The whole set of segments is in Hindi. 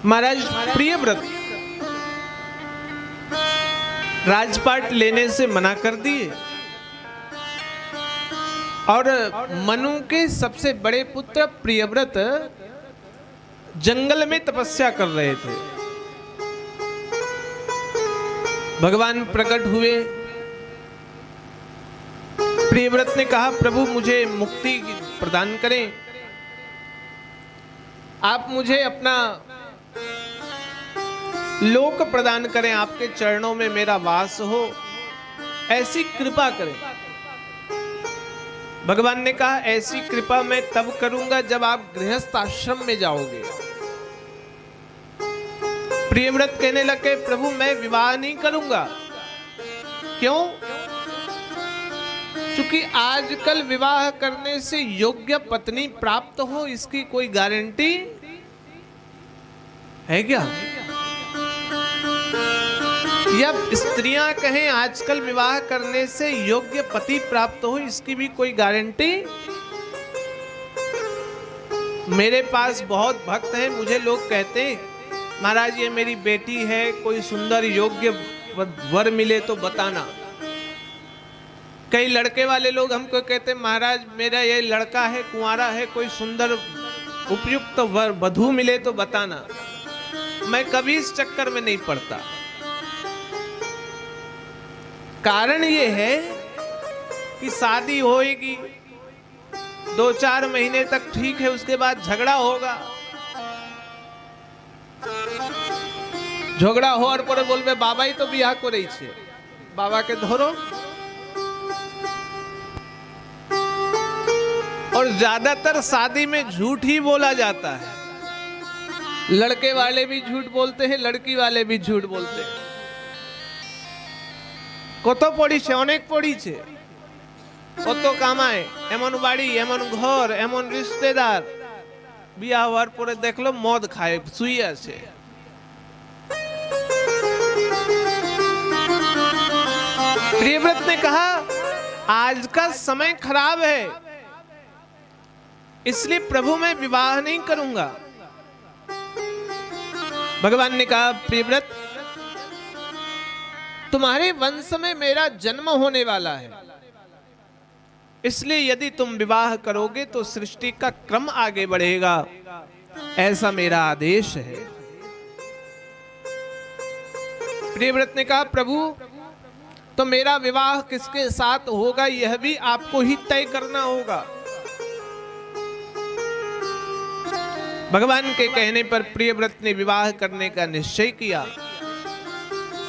महाराज प्रियव्रत राजपाट लेने से मना कर दिए और मनु के सबसे बड़े पुत्र प्रियव्रत जंगल में तपस्या कर रहे थे। भगवान प्रकट हुए। प्रियव्रत ने कहा, प्रभु मुझे मुक्ति प्रदान करें, आप मुझे अपना लोक प्रदान करें, आपके चरणों में मेरा वास हो, ऐसी कृपा करें। भगवान ने कहा, ऐसी कृपा मैं तब करूंगा जब आप गृहस्थ आश्रम में जाओगे। प्रियव्रत कहने लगे, प्रभु मैं विवाह नहीं करूंगा। क्यों? क्योंकि आजकल विवाह करने से योग्य पत्नी प्राप्त हो इसकी कोई गारंटी है क्या? या स्त्रियां कहें आजकल विवाह करने से योग्य पति प्राप्त हो इसकी भी कोई गारंटी? मेरे पास बहुत भक्त हैं, मुझे लोग कहते हैं महाराज ये मेरी बेटी है, कोई सुंदर योग्य वर मिले तो बताना। कई लड़के वाले लोग हमको कहते हैं महाराज मेरा ये लड़का है, कुंवारा है, कोई सुंदर उपयुक्त वर वधू मिले तो बताना। मैं कभी इस चक्कर में नहीं पड़ता। कारण ये है कि शादी होएगी, 2-4 महीने तक ठीक है, उसके बाद झगड़ा होगा। झगड़ा होर परे बोलबे बाबा ही तो बियाह करे छे, बाबा के धरो। और ज्यादातर शादी में झूठ ही बोला जाता है। लड़के वाले भी झूठ बोलते हैं, लड़की वाले भी झूठ बोलते हैं। কত পড়িছে, অনেক পড়িছে, কত কামায়, এমন বাড়ি, এমন ঘর, এমন রিশতেদার, বিয়া হওয়ার পরে দেখলো মদ খায়, শুয়ে আছে। प्रियव्रत ने कहा आज का समय खराब है, इसलिए प्रभु मैं विवाह नहीं करूंगा। भगवान ने कहा, प्रियव्रत तुम्हारे वंश में मेरा जन्म होने वाला है, इसलिए यदि तुम विवाह करोगे तो सृष्टि का क्रम आगे बढ़ेगा, ऐसा मेरा आदेश है। प्रियव्रत ने कहा, प्रभु तो मेरा विवाह किसके साथ होगा यह भी आपको ही तय करना होगा। भगवान के कहने पर प्रियव्रत ने विवाह करने का निश्चय किया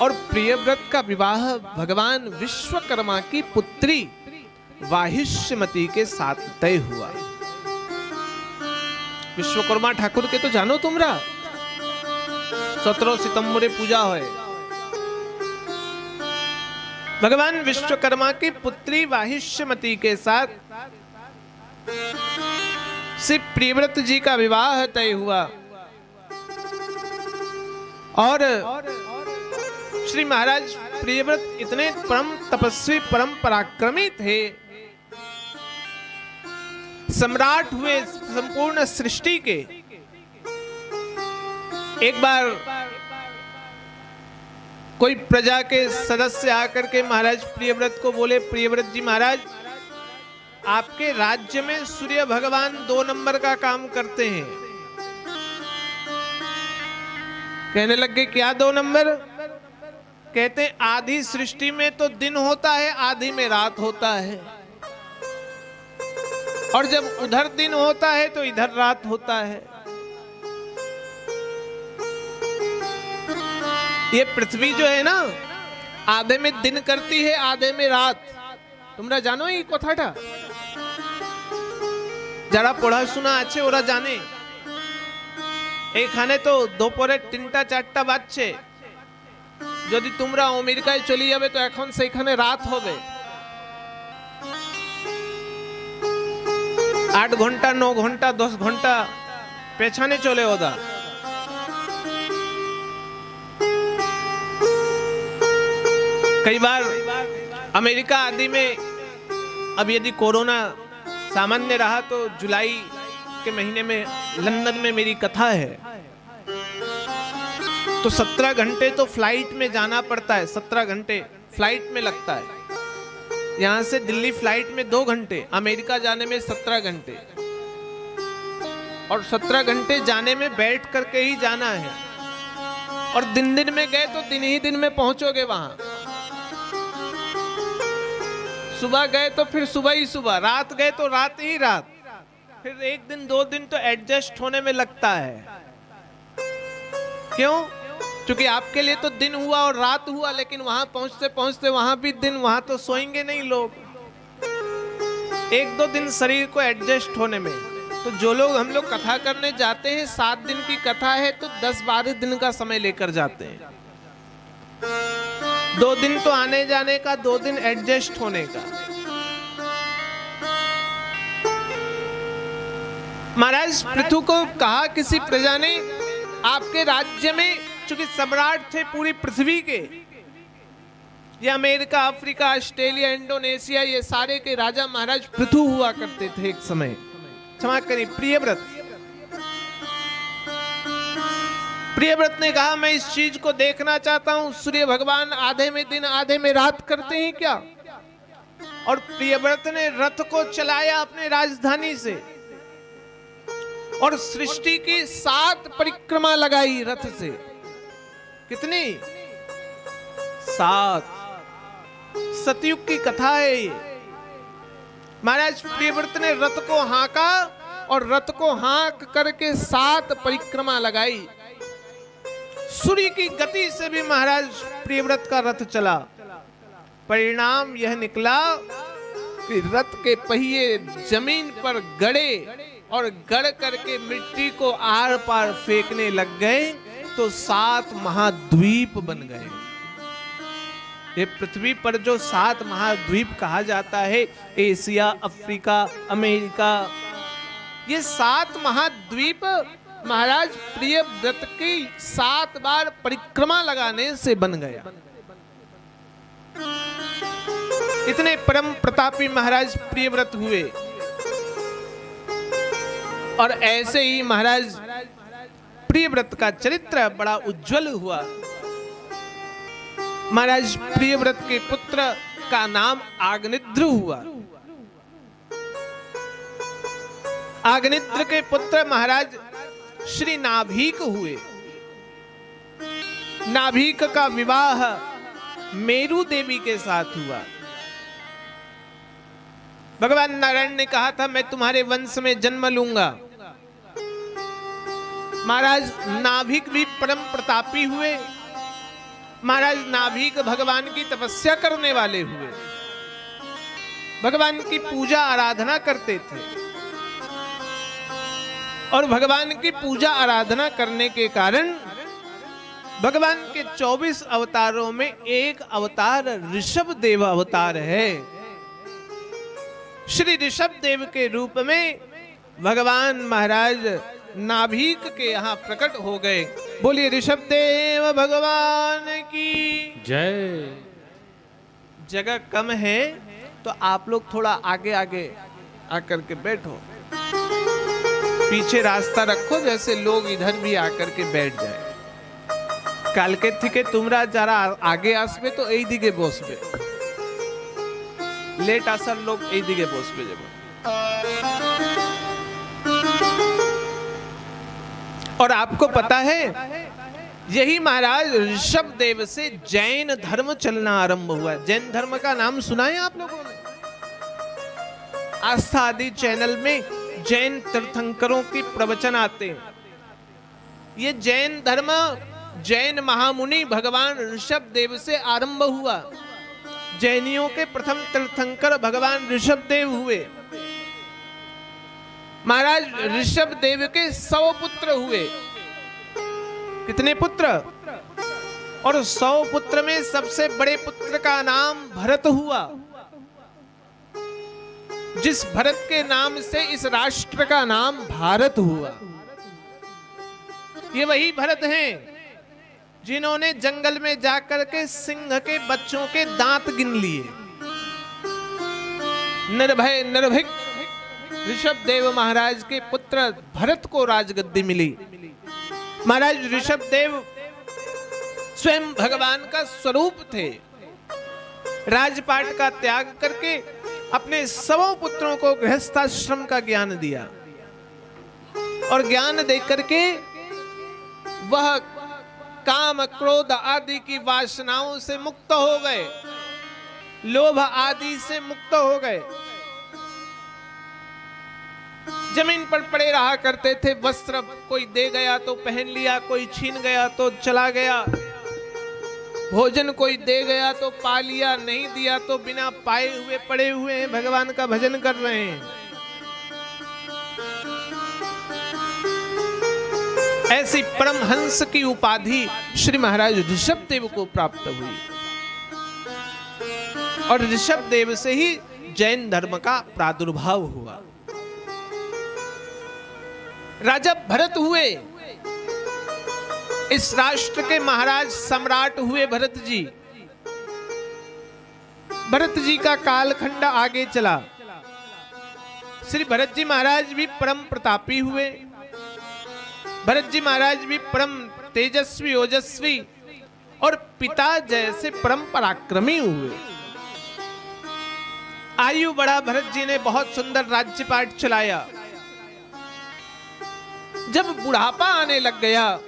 और प्रियव्रत का विवाह भगवान विश्वकर्मा की पुत्री वाहिष्यमती के साथ तय हुआ। विश्वकर्मा ठाकुर के तो जानो तुमरा, 17 सितंबर पूजा है। भगवान विश्वकर्मा की पुत्री वाहिष्यमती के साथ श्री प्रियव्रत जी का विवाह तय हुआ और श्री महाराज प्रियव्रत इतने परम तपस्वी, परम पराक्रमी थे, सम्राट हुए संपूर्ण सृष्टि के। एक बार कोई प्रजा के सदस्य आकर के महाराज प्रियव्रत को बोले, प्रियव्रत जी महाराज आपके राज्य में सूर्य भगवान 2 नंबर का काम करते हैं। कहने लगे क्या 2 नंबर? कहते हैं आधी सृष्टि में तो दिन होता है, आधी में रात होता है, और जब उधर दिन होता है तो इधर रात होता है। ये पृथ्वी जो है ना, आधे में दिन करती है, आधे में रात। तुमरा जानो ये कथाटा? যারা পড়াশোনা আছে ওরা জানে। এখানে তো দুপুরে 3টা 4টা বাজছে, যদি তোমরা আমেরিকায় চলে যাবে তো এখন সেখানে রাত হবে। 8 ঘন্টা 9 ঘন্টা 10 ঘন্টা পেছনে চলে ওদা। कई बार अमेरिका आदि में अब यदि कोरोना सामान्य रहा तो जुलाई के महीने में लंदन में मेरी कथा है। तो 17 घंटे तो फ्लाइट में जाना पड़ता है, 17 घंटे फ्लाइट में लगता है। यहां से दिल्ली फ्लाइट में 2 घंटे, अमेरिका जाने में 17 घंटे, और 17 घंटे जाने में बैठ करके ही जाना है। और दिन दिन में गए तो दिन ही दिन में पहुंचोगे वहां। सुबह गए तो फिर सुबह ही सुबह, रात गए तो रात ही रात, फिर 1 दिन 2 दिन तो एडजस्ट होने में लगता है। क्यों? क्योंकि आपके लिए तो दिन हुआ और रात हुआ, लेकिन वहां पहुंचते पहुंचते वहां भी दिन, वहां तो सोएंगे नहीं लोग। 1-2 दिन शरीर को एडजस्ट होने में। तो जो लोग हम लोग कथा करने जाते हैं, 7 दिन की कथा है तो 10-12 दिन का समय लेकर जाते हैं। 2 दिन तो आने जाने का, 2 दिन एडजस्ट होने का। महाराज पृथु को कहा किसी प्रजा ने, आपके राज्य में चूंकि सम्राट थे पूरी पृथ्वी के, ये अमेरिका, अफ्रीका, ऑस्ट्रेलिया, इंडोनेशिया, ये सारे के राजा महाराज पृथु हुआ करते थे एक समय। क्षमा करिए, प्रियव्रत। प्रियव्रत ने कहा मैं इस चीज को देखना चाहता हूं, सूर्य भगवान आधे में दिन आधे में रात करते हैं क्या? और प्रियव्रत ने रथ को चलाया अपने राजधानी से और सृष्टि की 7 परिक्रमा लगाई रथ से। कितनी? 7। सतयुग की कथा है ये। महाराज प्रियव्रत ने रथ को हाँका और रथ को हाँक करके 7 परिक्रमा लगाई। सूर्य की गति से भी महाराज प्रियव्रत का रथ चला। परिणाम यह निकला कि रथ के पहिए जमीन पर गड़े और गड़ करके मिट्टी को आर पार फेंकने लग गए, तो 7 महाद्वीप बन गए। ये पृथ्वी पर जो 7 महाद्वीप कहा जाता है, एशिया, अफ्रीका, अमेरिका, ये 7 महाद्वीप महाराज प्रियव्रत की 7 बार परिक्रमा लगाने से बन गया। इतने परम प्रतापी महाराज प्रियव्रत हुए। और ऐसे ही महाराज प्रियव्रत का चरित्र बड़ा उज्जवल हुआ। महाराज प्रियव्रत के पुत्र का नाम आग्निद्र हुआ। आग्निद्र के पुत्र महाराज श्री नाभिक हुए। नाभिक का विवाह मेरु देवी के साथ हुआ। भगवान नारायण ने कहा था मैं तुम्हारे वंश में जन्म लूंगा। महाराज नाभिक भी परम प्रतापी हुए। महाराज नाभिक भगवान की तपस्या करने वाले हुए, भगवान की पूजा आराधना करते थे। और भगवान की पूजा आराधना करने के कारण भगवान के 24 अवतारों में एक अवतार ऋषभ देव अवतार है। श्री ऋषभ देव के रूप में भगवान महाराज नाभिक के यहाँ प्रकट हो गए। बोलिए ऋषभ देव भगवान की जय। जगह कम है तो आप लोग थोड़ा आगे आगे आकर के बैठो, पीछे रास्ता रखो, जैसे लोग इधर भी आकर के बैठ जाए। कालके थी तुमरा जरा आगे आसबे तो এই দিকে বসবে, लेट आसार लोग এই দিকে বসবে যাব। और आपको पता है यही महाराज ऋषभ देव से जैन धर्म चलना आरंभ हुआ। जैन धर्म का नाम सुना है आप लोगों ने? आस्था आदि चैनल में जैन तीर्थंकरों की प्रवचन आते हैं। ये जैन धर्म जैन महामुनि भगवान ऋषभ देव से आरंभ हुआ। जैनियों के प्रथम तीर्थंकर भगवान ऋषभ देव हुए। महाराज ऋषभ देव के 100 पुत्र हुए। कितने पुत्र? और 100 पुत्र में सबसे बड़े पुत्र का नाम भरत हुआ। जिस भरत के नाम से इस राष्ट्र का नाम भारत हुआ। ये वही भरत हैं जिन्होंने जंगल में जाकर के सिंह के बच्चों के दांत गिन लिए। निर्भय निर्भीक ऋषभ देव महाराज के पुत्र भरत को राजगद्दी मिली। महाराज ऋषभ देव स्वयं भगवान का स्वरूप थे। राजपाट का त्याग करके अपने सबों पुत्रों को गृहस्थाश्रम का ज्ञान दिया और ज्ञान दे करके वह काम क्रोध आदि की वासनाओं से मुक्त हो गए, लोभ आदि से मुक्त हो गए। जमीन पर पड़े रहा करते थे, वस्त्र कोई दे गया तो पहन लिया, कोई छीन गया तो चला गया, भोजन कोई दे गया तो पा लिया, नहीं दिया तो बिना पाए हुए पड़े हुए हैं, भगवान का भजन कर रहे हैं। ऐसी परमहंस की उपाधि श्री महाराज ऋषभ देव को प्राप्त हुई और ऋषभ देव से ही जैन धर्म का प्रादुर्भाव हुआ। राजा भरत हुए, इस राष्ट्र के महाराज सम्राट हुए भरत जी। भरत जी का कालखंड आगे चला। श्री भरत जी महाराज भी परम प्रतापी हुए, भरत जी महाराज भी परम तेजस्वी ओजस्वी और पिता जैसे परम पराक्रमी हुए। आयु बढ़ा, भरत जी ने बहुत सुंदर राज्यपाट चलाया। जब बुढ़ापा आने लग गया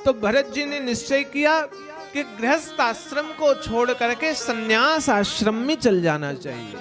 तो भरत जी ने निश्चय किया कि गृहस्थ आश्रम को छोड़ करके संन्यास आश्रम में चल जाना चाहिए।